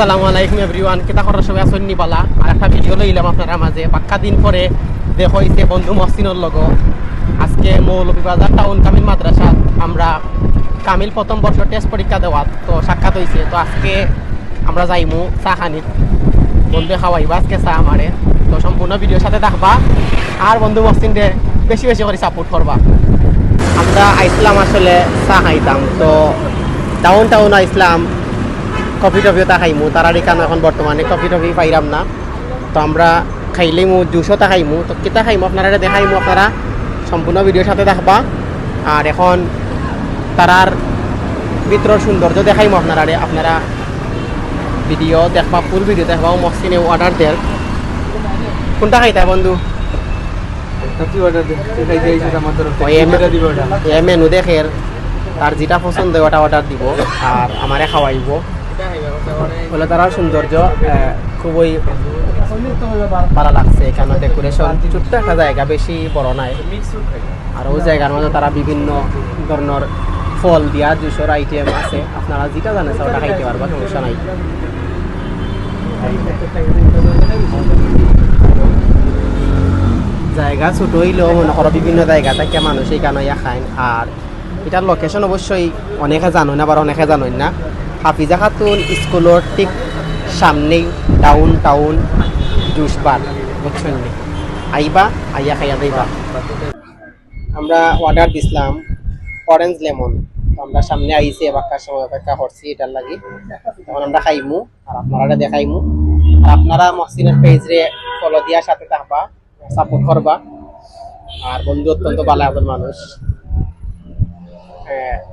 আসসালামু আলাইকুম এভরিওয়ান, কেতা করার সবাই আসন নিবালা আর একটা ভিডিও লইলাম আপনারা মাঝে পাক্কা দিন পরে দেখো হইছে বন্ধু মহসিনের লগ আজকে মৌলভীবাজার টাউন কামিল মাদ্রাসা আমরা কামিল প্রথম বর্ষ টেস্ট পরীক্ষা দেওয়াত তো সাক্ষাৎ হয়েছে। তো আজকে আমরা যাইমু চা খানিত, বন্ধু খাওয়াইবা আজকে চা আমারে। তো সম্পূর্ণ ভিডিওর সাথে দেখবা আর বন্ধু মহসিন দে বেশি বেশি করে সাপোর্ট করবা। আমরা আইসলাম আসলে চা খাইতাম, তো ডাউন টাউন আইসলাম কফি টফিও তা খাইমু তারারি কারণ এখন বর্তমানে কফি টফি পাইরাম না। তো আমরা খাইলেমু জুসও তা খাইমু, তো কেতা খাইমু আপনারা দেখাইমু, আপনারা সম্পূর্ণ ভিডিওর সাথে দেখবা। আর এখন তারার ভিতরের সৌন্দর্য দেখাইমু আপনারা ভিডিও দেখবা, ফুল ভিডিও দেখবা। মহসিনে অর্ডার দেয় কোনটা খাইতা বন্ধু? মেনু দেখের তার যেটা পছন্দ ওটা অর্ডার দিব আর আমারে খাওয়াইব। বলে তার সৌন্দর্য খুবই ভালো লাগছে। এখানে ডেকোরেশন ছোট্ট একটা জায়গা, বেশি বড় নাই। আর ওই জায়গার মধ্যে তারা বিভিন্ন ধরনের ফল দিয়া জুসের আইটেম আছে, আপনারা যেটা জানেন ওটা খাইতে পারবা, সমস্যা নাই। জায়গা ছোট হইলেও মনে করো বিভিন্ন জায়গা থেকে মানুষ এইখানে খায়। আর এটার লোকেশন অবশ্যই অনেকে জানো না, আবার অনেকে জানোই না। হাফিজা খাতুন স্কুলের ঠিক সামনেই টাউন জুস বার, বুঝছেন নি? আইবা, আইয়া খাইয়া যাইবা। আমরা অর্ডার দিছিলাম অরেঞ্জ লেমন, তো আমরা সামনে আইছি, এবারকার সময় অপেক্ষা করছি এটার লাগি। তখন আমরা খাইমু আর আপনারা দেখাইমু। আর আপনারা মহসিনের পেজরে ফলো দিয়ার সাথে থাকবা, সাপোর্ট করবা। আর বন্ধু অত্যন্ত ভালো একজন মানুষ,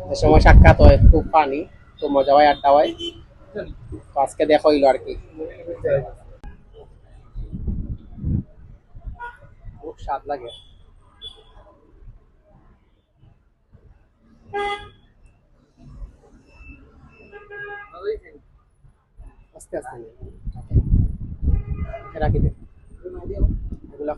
যে সময় সাক্ষাৎ হয় খুব পানি, খুব মজা হয়, আড্ডা হয়। তো আজকে দেখা হইলো আর কি, খুব স্বাদ লাগে। আস্তে আস্তে রাখি দে এগুলা